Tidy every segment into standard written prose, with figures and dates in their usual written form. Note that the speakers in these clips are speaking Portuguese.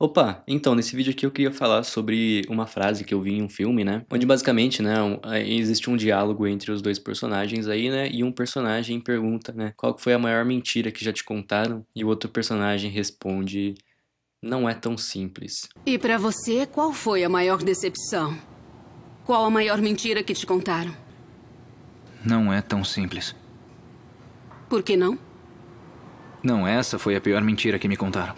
Opa, então, nesse vídeo aqui eu queria falar sobre uma frase que eu vi em um filme, né? Onde basicamente, né, existe um diálogo entre os dois personagens aí, né? E um personagem pergunta, né, qual que foi a maior mentira que já te contaram? E o outro personagem responde, não é tão simples. E pra você, qual foi a maior decepção? Qual a maior mentira que te contaram? Não é tão simples. Por que não? Não, essa foi a pior mentira que me contaram.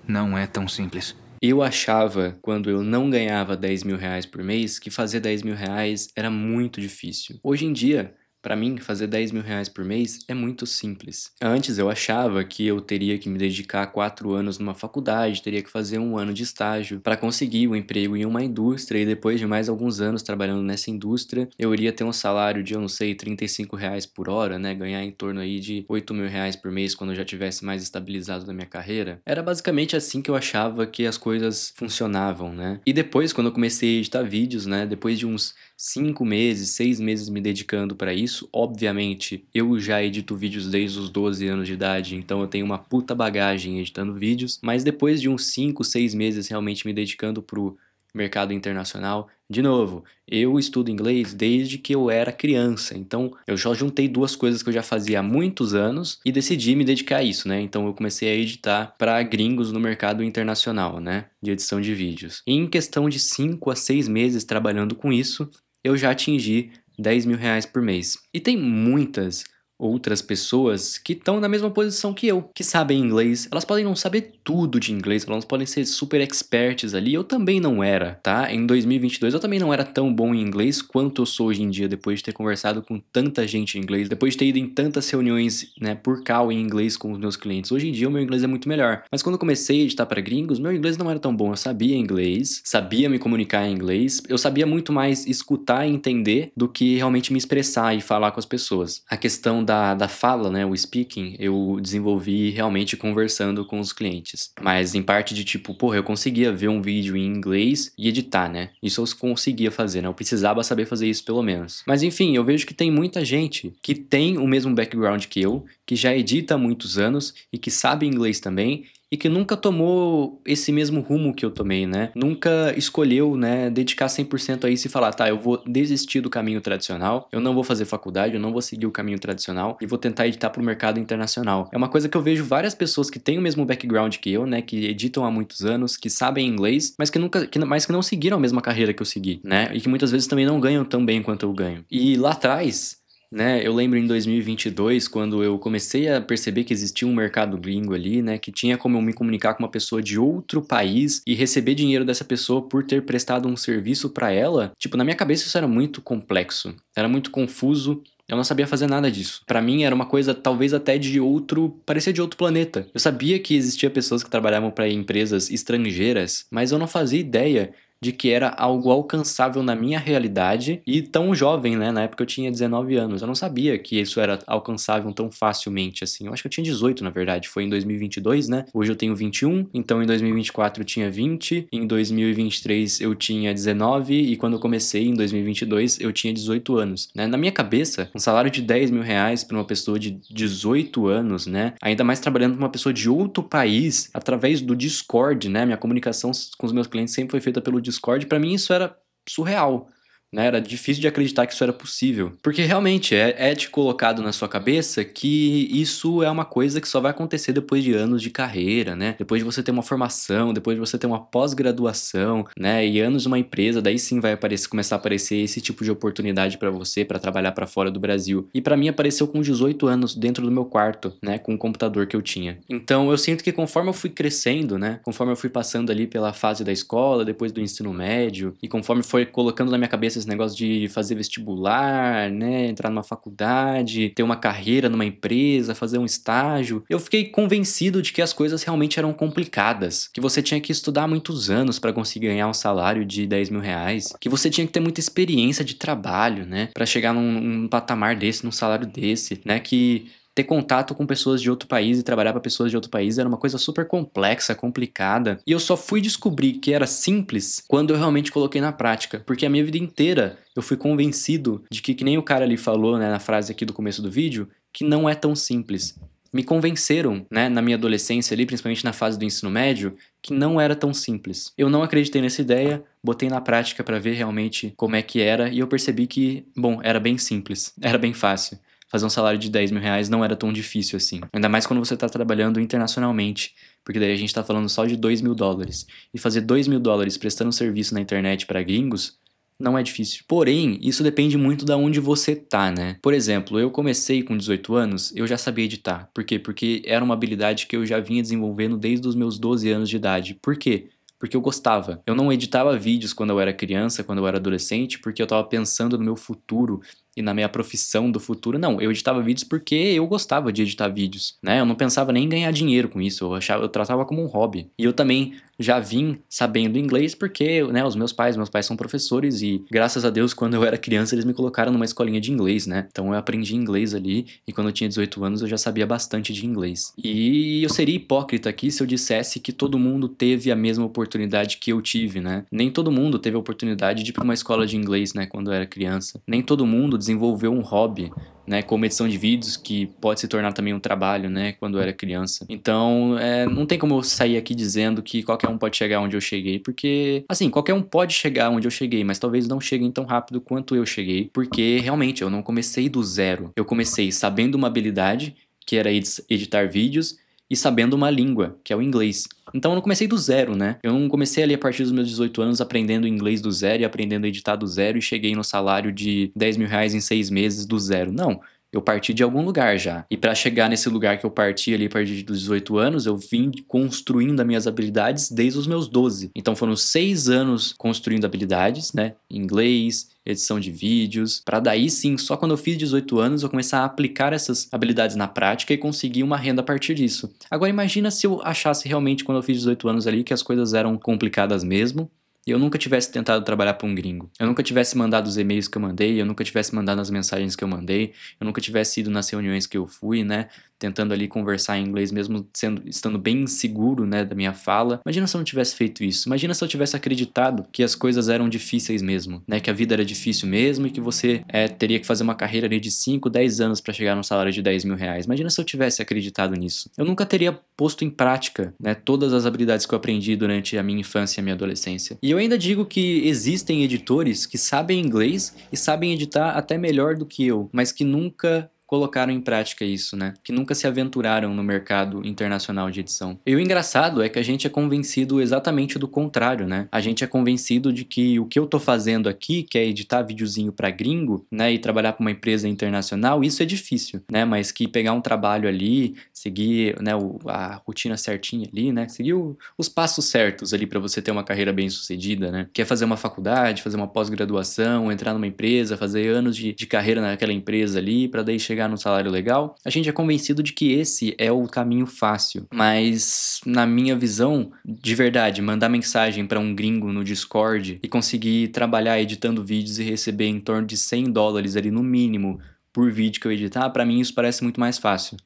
Não é tão simples. Eu achava, quando eu não ganhava 10 mil reais por mês, que fazer 10 mil reais era muito difícil. Hoje em dia, pra mim, fazer 10 mil reais por mês é muito simples. Antes eu achava que eu teria que me dedicar 4 anos numa faculdade, teria que fazer 1 ano de estágio para conseguir um emprego em uma indústria e depois de mais alguns anos trabalhando nessa indústria, eu iria ter um salário de, eu não sei, 35 reais por hora, né? Ganhar em torno aí de 8 mil reais por mês quando eu já tivesse mais estabilizado na minha carreira. Era basicamente assim que eu achava que as coisas funcionavam, né? E depois, quando eu comecei a editar vídeos, né? Depois de uns 5 meses, 6 meses me dedicando para isso, obviamente eu já edito vídeos desde os 12 anos de idade, então eu tenho uma puta bagagem editando vídeos, mas depois de uns 5, 6 meses realmente me dedicando pro mercado internacional, de novo, eu estudo inglês desde que eu era criança, então eu só juntei duas coisas que eu já fazia há muitos anos e decidi me dedicar a isso, né? Então eu comecei a editar para gringos no mercado internacional, né? De edição de vídeos. E em questão de 5 a 6 meses trabalhando com isso, eu já atingi 10 mil reais por mês. E tem muitas outras pessoas que estão na mesma posição que eu, que sabem inglês. Elas podem não saber tudo de inglês, elas podem ser super experts ali. Eu também não era, tá? Em 2022 eu também não era tão bom em inglês quanto eu sou hoje em dia, depois de ter conversado com tanta gente em inglês, depois de ter ido em tantas reuniões, né, por call em inglês com os meus clientes. Hoje em dia o meu inglês é muito melhor. Mas quando eu comecei a editar para gringos, meu inglês não era tão bom. Eu sabia inglês, sabia me comunicar em inglês, eu sabia muito mais escutar e entender do que realmente me expressar e falar com as pessoas. A questão da fala, né, o speaking, eu desenvolvi realmente conversando com os clientes. Mas em parte de tipo, porra, eu conseguia ver um vídeo em inglês e editar, né? Isso eu conseguia fazer, né? Eu precisava saber fazer isso pelo menos. Mas enfim, eu vejo que tem muita gente que tem o mesmo background que eu, que já edita há muitos anos e que sabe inglês também e que nunca tomou esse mesmo rumo que eu tomei, né? Nunca escolheu, né, dedicar 100% a isso e falar, tá, eu vou desistir do caminho tradicional, eu não vou fazer faculdade, eu não vou seguir o caminho tradicional e vou tentar editar pro mercado internacional. É uma coisa que eu vejo várias pessoas que têm o mesmo background que eu, né, que editam há muitos anos, que sabem inglês, mas que não seguiram a mesma carreira que eu segui, né? E que muitas vezes também não ganham tão bem quanto eu ganho. E lá atrás, né, eu lembro em 2022, quando eu comecei a perceber que existia um mercado gringo ali, né, que tinha como eu me comunicar com uma pessoa de outro país e receber dinheiro dessa pessoa por ter prestado um serviço pra ela. Tipo, na minha cabeça isso era muito complexo, era muito confuso. Eu não sabia fazer nada disso. Pra mim era uma coisa talvez até de outro, parecia de outro planeta. Eu sabia que existia pessoas que trabalhavam para empresas estrangeiras, mas eu não fazia ideia de que era algo alcançável na minha realidade e tão jovem, né? Na época eu tinha 19 anos. Eu não sabia que isso era alcançável tão facilmente assim. Eu acho que eu tinha 18, na verdade. Foi em 2022, né? Hoje eu tenho 21, então em 2024 eu tinha 20, em 2023 eu tinha 19 e quando eu comecei em 2022 eu tinha 18 anos, né? Na minha cabeça, um salário de 10 mil reais para uma pessoa de 18 anos, né? Ainda mais trabalhando com uma pessoa de outro país, através do Discord, né? Minha comunicação com os meus clientes sempre foi feita pelo Discord. Para mim isso era surreal, né? Era difícil de acreditar que isso era possível. Porque realmente é te colocado na sua cabeça que isso é uma coisa que só vai acontecer depois de anos de carreira, né? Depois de você ter uma formação, depois de você ter uma pós-graduação, né? E anos numa empresa, daí sim vai começar a aparecer esse tipo de oportunidade para você, para trabalhar para fora do Brasil. E para mim apareceu com 18 anos dentro do meu quarto, né? Com o computador que eu tinha. Então eu sinto que conforme eu fui crescendo, né? Conforme eu fui passando ali pela fase da escola, depois do ensino médio, e conforme foi colocando na minha cabeça esse negócio de fazer vestibular, né, entrar numa faculdade, ter uma carreira numa empresa, fazer um estágio, eu fiquei convencido de que as coisas realmente eram complicadas, que você tinha que estudar muitos anos para conseguir ganhar um salário de 10 mil reais, que você tinha que ter muita experiência de trabalho, né, para chegar num patamar desse, num salário desse, né, que ter contato com pessoas de outro país e trabalhar para pessoas de outro país era uma coisa super complexa, complicada. E eu só fui descobrir que era simples quando eu realmente coloquei na prática. Porque a minha vida inteira eu fui convencido de que nem o cara ali falou, né, na frase aqui do começo do vídeo, que não é tão simples. me convenceram, né, na minha adolescência ali, principalmente na fase do ensino médio, que não era tão simples. Eu não acreditei nessa ideia, botei na prática para ver realmente como é que era e eu percebi que, bom, era bem simples, era bem fácil. Fazer um salário de 10 mil reais não era tão difícil assim. Ainda mais quando você está trabalhando internacionalmente, porque daí a gente está falando só de 2 mil dólares. E fazer 2 mil dólares prestando serviço na internet para gringos não é difícil. Porém, isso depende muito da onde você tá, né? Por exemplo, eu comecei com 18 anos, eu já sabia editar. Por quê? Porque era uma habilidade que eu já vinha desenvolvendo desde os meus 12 anos de idade. Por quê? Porque eu gostava. Eu não editava vídeos quando eu era criança, quando eu era adolescente, porque eu tava pensando no meu futuro e na minha profissão do futuro. Não, eu editava vídeos porque eu gostava de editar vídeos, né? Eu não pensava nem em ganhar dinheiro com isso, eu tratava como um hobby. E eu também já vim sabendo inglês porque, né, os meus pais são professores e graças a Deus quando eu era criança eles me colocaram numa escolinha de inglês, né? Então eu aprendi inglês ali e quando eu tinha 18 anos eu já sabia bastante de inglês. E eu seria hipócrita aqui se eu dissesse que todo mundo teve a mesma oportunidade que eu tive, né? Nem todo mundo teve a oportunidade de ir para uma escola de inglês, né, quando eu era criança. Nem todo mundo desenvolveu um hobby, né, como edição de vídeos, que pode se tornar também um trabalho, né, quando eu era criança. Então, não tem como eu sair aqui dizendo que qualquer um pode chegar onde eu cheguei, porque, assim, qualquer um pode chegar onde eu cheguei, mas talvez não cheguem tão rápido quanto eu cheguei, porque realmente eu não comecei do zero. Eu comecei sabendo uma habilidade, que era editar vídeos, e sabendo uma língua, que é o inglês. Então eu não comecei do zero, né? Eu não comecei ali a partir dos meus 18 anos aprendendo inglês do zero e aprendendo a editar do zero e cheguei no salário de 10 mil reais em 6 meses do zero. Não. Eu parti de algum lugar já. E para chegar nesse lugar que eu parti ali a partir dos 18 anos, eu vim construindo as minhas habilidades desde os meus 12. Então foram 6 anos construindo habilidades, né? Inglês, edição de vídeos, para daí sim, só quando eu fiz 18 anos eu começar a aplicar essas habilidades na prática e conseguir uma renda a partir disso. Agora imagina se eu achasse realmente quando eu fiz 18 anos ali que as coisas eram complicadas mesmo, e eu nunca tivesse tentado trabalhar para um gringo. Eu nunca tivesse mandado os e-mails que eu mandei, eu nunca tivesse mandado as mensagens que eu mandei, eu nunca tivesse ido nas reuniões que eu fui, né? Tentando ali conversar em inglês mesmo estando bem inseguro, né, da minha fala. Imagina se eu não tivesse feito isso. Imagina se eu tivesse acreditado que as coisas eram difíceis mesmo, né? Que a vida era difícil mesmo e que você teria que fazer uma carreira ali de 5, 10 anos para chegar no salário de 10 mil reais. Imagina se eu tivesse acreditado nisso. Eu nunca teria posto em prática, né, todas as habilidades que eu aprendi durante a minha infância e a minha adolescência. E eu ainda digo que existem editores que sabem inglês e sabem editar até melhor do que eu, mas que nunca colocaram em prática isso, né? Que nunca se aventuraram no mercado internacional de edição. E o engraçado é que a gente é convencido exatamente do contrário, né? A gente é convencido de que o que eu tô fazendo aqui, que é editar videozinho pra gringo, né, e trabalhar pra uma empresa internacional, isso é difícil, né? Mas que pegar um trabalho ali, seguir, né, a rotina certinha ali, né? Seguir os passos certos ali pra você ter uma carreira bem sucedida, né? Que é fazer uma faculdade, fazer uma pós-graduação, entrar numa empresa, fazer anos de carreira naquela empresa ali, pra daí chegar no salário legal, a gente é convencido de que esse é o caminho fácil. Mas, na minha visão, de verdade, mandar mensagem para um gringo no Discord e conseguir trabalhar editando vídeos e receber em torno de 100 dólares ali no mínimo por vídeo que eu editar, para mim isso parece muito mais fácil,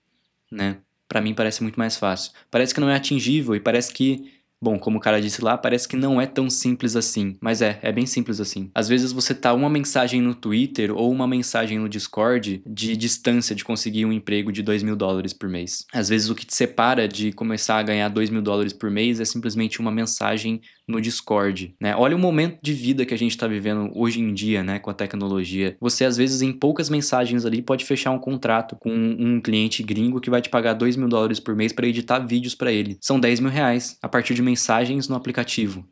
né? Para mim parece muito mais fácil. Parece que não é atingível e parece que, bom, como o cara disse lá, parece que não é tão simples assim. Mas é bem simples assim. Às vezes você tá uma mensagem no Twitter ou uma mensagem no Discord de distância de conseguir um emprego de 2 mil dólares por mês. Às vezes o que te separa de começar a ganhar 2 mil dólares por mês é simplesmente uma mensagem no Discord, né? Olha o momento de vida que a gente tá vivendo hoje em dia, né, com a tecnologia. Você, às vezes, em poucas mensagens ali, pode fechar um contrato com um cliente gringo que vai te pagar 2 mil dólares por mês para editar vídeos para ele. São 10 mil reais a partir de mensagens no aplicativo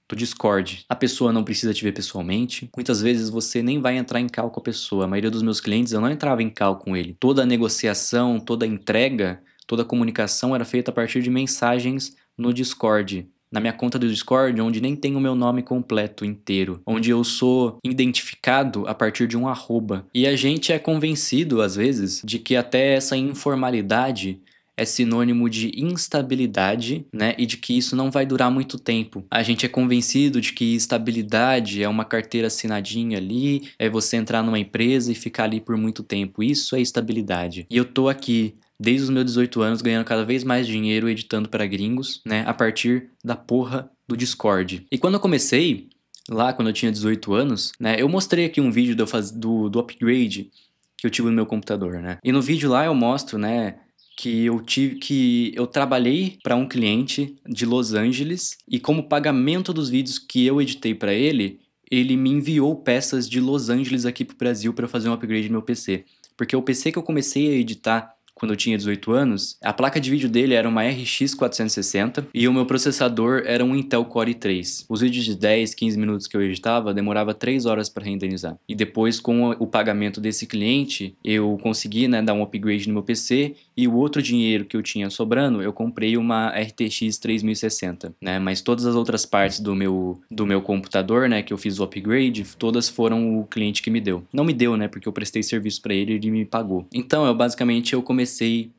do Discord. A pessoa não precisa te ver pessoalmente. Muitas vezes você nem vai entrar em call com a pessoa. A maioria dos meus clientes, eu não entrava em call com ele. Toda a negociação, toda a entrega, toda a comunicação era feita a partir de mensagens no Discord. Na minha conta do Discord, onde nem tem o meu nome completo inteiro, onde eu sou identificado a partir de um arroba. E a gente é convencido, às vezes, de que até essa informalidade é sinônimo de instabilidade, né? E de que isso não vai durar muito tempo. A gente é convencido de que estabilidade é uma carteira assinadinha ali, é você entrar numa empresa e ficar ali por muito tempo. Isso é estabilidade. E eu tô aqui desde os meus 18 anos, ganhando cada vez mais dinheiro editando para gringos, né? A partir da porra do Discord. E quando eu comecei, lá quando eu tinha 18 anos, né? Eu mostrei aqui um vídeo do upgrade que eu tive no meu computador, né? E no vídeo lá eu mostro, né, que eu trabalhei para um cliente de Los Angeles e como pagamento dos vídeos que eu editei para ele, ele me enviou peças de Los Angeles aqui pro Brasil para eu fazer um upgrade no meu PC. Porque o PC que eu comecei a editar quando eu tinha 18 anos, a placa de vídeo dele era uma RX 460 e o meu processador era um Intel Core i3. Os vídeos de 10, 15 minutos que eu editava demorava 3 horas para renderizar. E depois, com o pagamento desse cliente, eu consegui, né, dar um upgrade no meu PC e o outro dinheiro que eu tinha sobrando, eu comprei uma RTX 3060, né? Mas todas as outras partes do meu computador, né, que eu fiz o upgrade, todas foram o cliente que me deu. Não me deu, né, porque eu prestei serviço para ele e ele me pagou. Então, eu comecei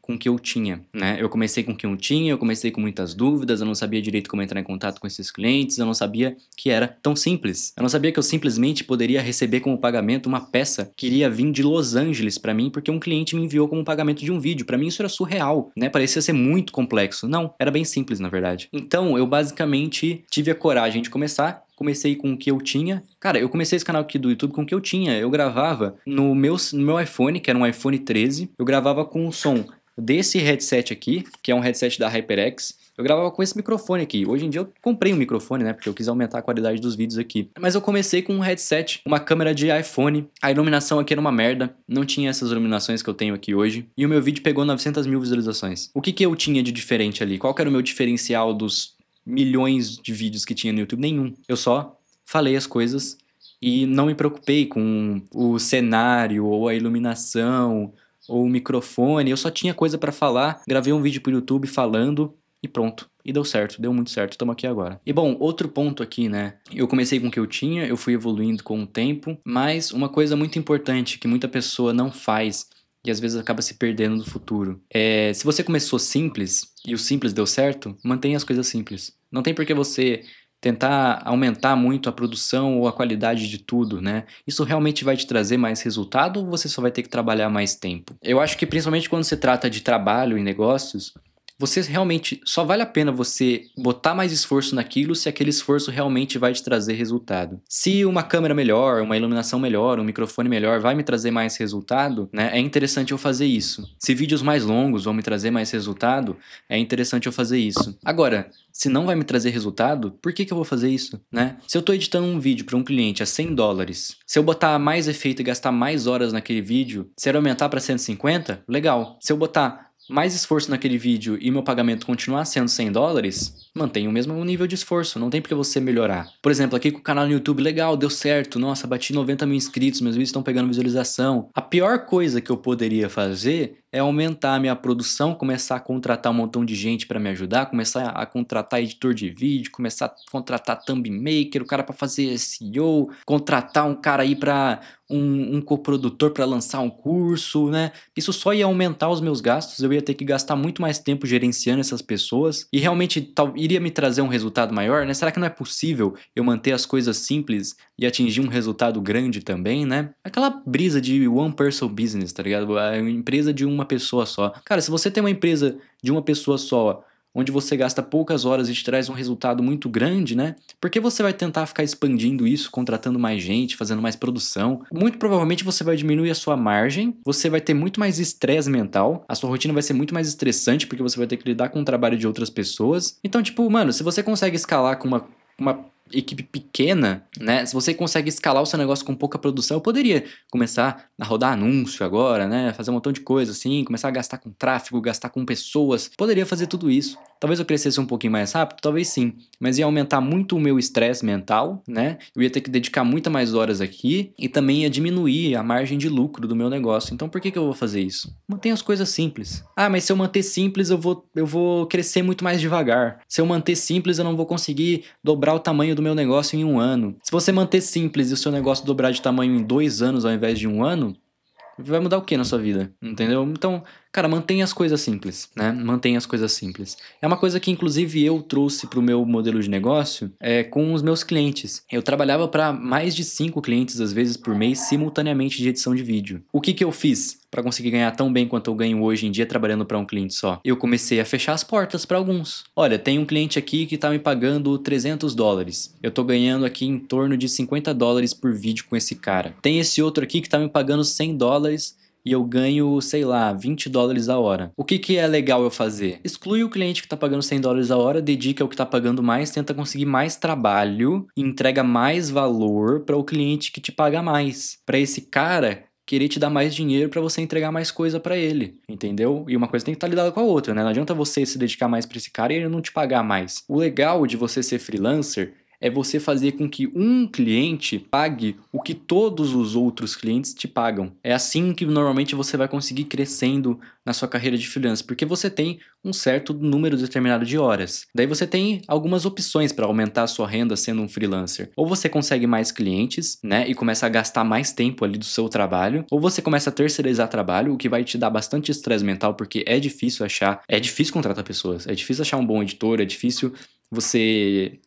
com o que eu tinha, né? Eu comecei com o que eu tinha, eu comecei com muitas dúvidas, eu não sabia direito como entrar em contato com esses clientes, eu não sabia que era tão simples. Eu não sabia que eu simplesmente poderia receber como pagamento uma peça que iria vir de Los Angeles pra mim, porque um cliente me enviou como pagamento de um vídeo. Pra mim isso era surreal, né? Parecia ser muito complexo. Não, era bem simples na verdade. Então eu basicamente tive a coragem de começar. Comecei com o que eu tinha. Cara, eu comecei esse canal aqui do YouTube com o que eu tinha. Eu gravava no meu iPhone, que era um iPhone 13. Eu gravava com o som desse headset aqui, que é um headset da HyperX. Eu gravava com esse microfone aqui. Hoje em dia eu comprei um microfone, né? Porque eu quis aumentar a qualidade dos vídeos aqui. Mas eu comecei com um headset, uma câmera de iPhone. A iluminação aqui era uma merda. Não tinha essas iluminações que eu tenho aqui hoje. E o meu vídeo pegou 900 mil visualizações. O que eu tinha de diferente ali? Qual que era o meu diferencial dos milhões de vídeos que tinha no YouTube? Nenhum. Eu só falei as coisas e não me preocupei com o cenário ou a iluminação ou o microfone. Eu só tinha coisa pra falar, gravei um vídeo pro YouTube falando e pronto. E deu certo, deu muito certo, estamos aqui agora. E bom, outro ponto aqui, né? Eu comecei com o que eu tinha, eu fui evoluindo com o tempo, mas uma coisa muito importante que muita pessoa não faz e às vezes acaba se perdendo no futuro. Se você começou simples e o simples deu certo, mantenha as coisas simples. Não tem por que você tentar aumentar muito a produção ou a qualidade de tudo, né? Isso realmente vai te trazer mais resultado ou você só vai ter que trabalhar mais tempo? Eu acho que principalmente quando se trata de trabalho e negócios, você realmente, só vale a pena você botar mais esforço naquilo se aquele esforço realmente vai te trazer resultado. Se uma câmera melhor, uma iluminação melhor, um microfone melhor vai me trazer mais resultado, né, é interessante eu fazer isso. Se vídeos mais longos vão me trazer mais resultado, é interessante eu fazer isso. Agora, se não vai me trazer resultado, por que eu vou fazer isso, né? Se eu tô editando um vídeo para um cliente a $100, se eu botar mais efeito e gastar mais horas naquele vídeo, se ele aumentar para 150, legal. Se eu botar mais esforço naquele vídeo e meu pagamento continuar sendo $100, mantenha o mesmo nível de esforço, não tem por que você melhorar. Por exemplo, aqui com o canal no YouTube, legal, deu certo, nossa, bati 90 mil inscritos, meus vídeos estão pegando visualização. A pior coisa que eu poderia fazer é aumentar a minha produção, começar a contratar um montão de gente para me ajudar, começar a contratar editor de vídeo, começar a contratar thumb maker, o cara para fazer SEO, contratar um cara aí para um coprodutor para lançar um curso, né? Isso só ia aumentar os meus gastos, eu ia ter que gastar muito mais tempo gerenciando essas pessoas e realmente iria me trazer um resultado maior, né? Será que não é possível eu manter as coisas simples e atingir um resultado grande também, né? Aquela brisa de one person business, tá ligado? A empresa de uma pessoa só. Cara, se você tem uma empresa de uma pessoa só, onde você gasta poucas horas e te traz um resultado muito grande, né? Por que você vai tentar ficar expandindo isso, contratando mais gente, fazendo mais produção? Muito provavelmente você vai diminuir a sua margem, você vai ter muito mais estresse mental, a sua rotina vai ser muito mais estressante porque você vai ter que lidar com o trabalho de outras pessoas. Então, tipo, mano, se você consegue escalar com uma equipe pequena, né? Se você consegue escalar o seu negócio com pouca produção, eu poderia começar a rodar anúncio agora, né? Fazer um montão de coisa assim, começar a gastar com tráfego, gastar com pessoas. Poderia fazer tudo isso. Talvez eu crescesse um pouquinho mais rápido, talvez sim. Mas ia aumentar muito o meu estresse mental, né? Eu ia ter que dedicar muitas mais horas aqui e também ia diminuir a margem de lucro do meu negócio. Então por que eu vou fazer isso? Mantenha as coisas simples. Ah, mas se eu manter simples, eu vou crescer muito mais devagar. Se eu manter simples, eu não vou conseguir dobrar o tamanho do meu negócio em 1 ano. Se você manter simples e o seu negócio dobrar de tamanho em 2 anos ao invés de 1 ano, vai mudar o que na sua vida? Entendeu? Então, cara, mantenha as coisas simples, né? Mantenha as coisas simples. É uma coisa que, inclusive, eu trouxe pro meu modelo de negócio com os meus clientes. Eu trabalhava para mais de 5 clientes, às vezes, por mês, simultaneamente de edição de vídeo. O que eu fiz para conseguir ganhar tão bem quanto eu ganho hoje em dia trabalhando para um cliente só? Eu comecei a fechar as portas para alguns. Olha, tem um cliente aqui que tá me pagando $300. Eu tô ganhando aqui em torno de $50 por vídeo com esse cara. Tem esse outro aqui que tá me pagando $100 e eu ganho, sei lá, $20 a hora. O que é legal eu fazer? Exclui o cliente que tá pagando $100 a hora, dedica ao que tá pagando mais, tenta conseguir mais trabalho e entrega mais valor para o cliente que te paga mais. Para esse cara querer te dar mais dinheiro para você entregar mais coisa para ele, entendeu? E uma coisa tem que estar ligada com a outra, né? Não adianta você se dedicar mais para esse cara e ele não te pagar mais. O legal de você ser freelancer é você fazer com que um cliente pague o que todos os outros clientes te pagam. É assim que normalmente você vai conseguir crescendo na sua carreira de freelancer, porque você tem um certo número determinado de horas. Daí você tem algumas opções para aumentar a sua renda sendo um freelancer. Ou você consegue mais clientes, né, e começa a gastar mais tempo ali do seu trabalho, ou você começa a terceirizar trabalho, o que vai te dar bastante estresse mental, porque é difícil contratar pessoas, é difícil achar um bom editor, é difícil você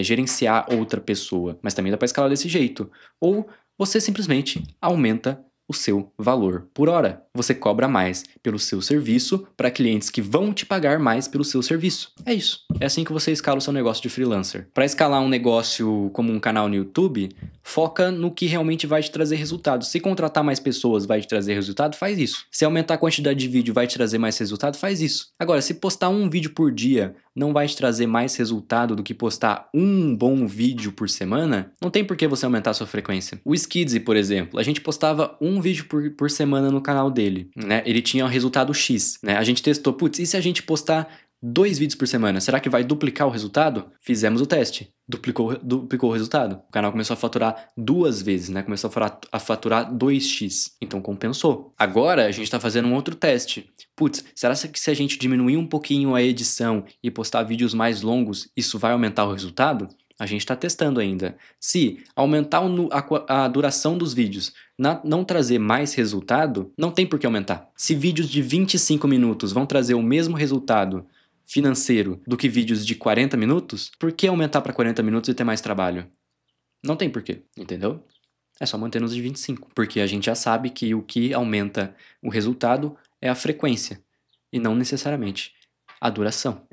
gerenciar outra pessoa, mas também dá para escalar desse jeito. Ou você simplesmente aumenta o seu valor por hora. Você cobra mais pelo seu serviço para clientes que vão te pagar mais pelo seu serviço. É isso. É assim que você escala o seu negócio de freelancer. Para escalar um negócio como um canal no YouTube, foca no que realmente vai te trazer resultado. Se contratar mais pessoas vai te trazer resultado, faz isso. Se aumentar a quantidade de vídeo vai te trazer mais resultado, faz isso. Agora, se postar um vídeo por dia não vai te trazer mais resultado do que postar um bom vídeo por semana, não tem por que você aumentar a sua frequência. O Skidzy, por exemplo, a gente postava um vídeo por semana no canal dele, né? Ele tinha um resultado X, né? A gente testou, putz, e se a gente postar 2 vídeos por semana, será que vai duplicar o resultado? Fizemos o teste. Duplicou o resultado. O canal começou a faturar 2 vezes, né? Começou a faturar 2x. Então compensou. Agora a gente tá fazendo um outro teste. Putz, será que se a gente diminuir um pouquinho a edição e postar vídeos mais longos, isso vai aumentar o resultado? A gente está testando ainda. Se aumentar a duração dos vídeos não trazer mais resultado, não tem por que aumentar. Se vídeos de 25 minutos vão trazer o mesmo resultado financeiro do que vídeos de 40 minutos, por que aumentar para 40 minutos e ter mais trabalho? Não tem porquê, entendeu? É só manter nos de 25, porque a gente já sabe que o que aumenta o resultado é a frequência e não necessariamente a duração.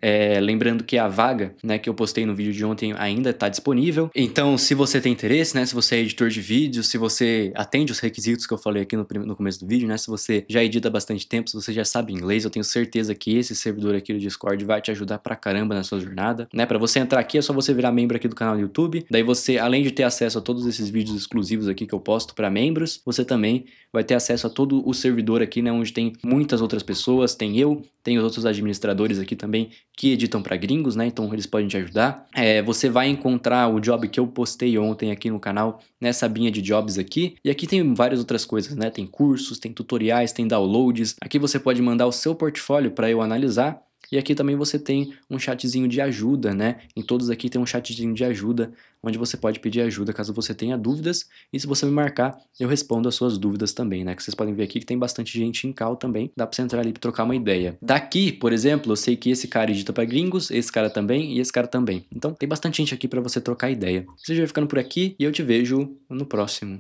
Lembrando que a vaga, né, que eu postei no vídeo de ontem ainda está disponível. Então, se você tem interesse, né, se você é editor de vídeo, se você atende os requisitos que eu falei aqui no começo do vídeo, né, se você já edita há bastante tempo, se você já sabe inglês, eu tenho certeza que esse servidor aqui do Discord vai te ajudar pra caramba na sua jornada, né? Para você entrar aqui é só você virar membro aqui do canal do YouTube. Daí você, além de ter acesso a todos esses vídeos exclusivos aqui que eu posto para membros, você também vai ter acesso a todo o servidor aqui, né, onde tem muitas outras pessoas, tem os outros administradores aqui também que editam para gringos, né? Então eles podem te ajudar. Você vai encontrar o job que eu postei ontem aqui no canal, nessa abinha de jobs aqui. E aqui tem várias outras coisas, né? Tem cursos, tem tutoriais, tem downloads. Aqui você pode mandar o seu portfólio para eu analisar. E aqui também você tem um chatzinho de ajuda, né? Em todos aqui tem um chatzinho de ajuda, onde você pode pedir ajuda caso você tenha dúvidas. E se você me marcar, eu respondo as suas dúvidas também, né? Que vocês podem ver aqui que tem bastante gente em call também. Dá pra você entrar ali pra trocar uma ideia. Daqui, por exemplo, eu sei que esse cara edita pra gringos, esse cara também e esse cara também. Então tem bastante gente aqui pra você trocar ideia. Você já vai ficando por aqui e eu te vejo no próximo.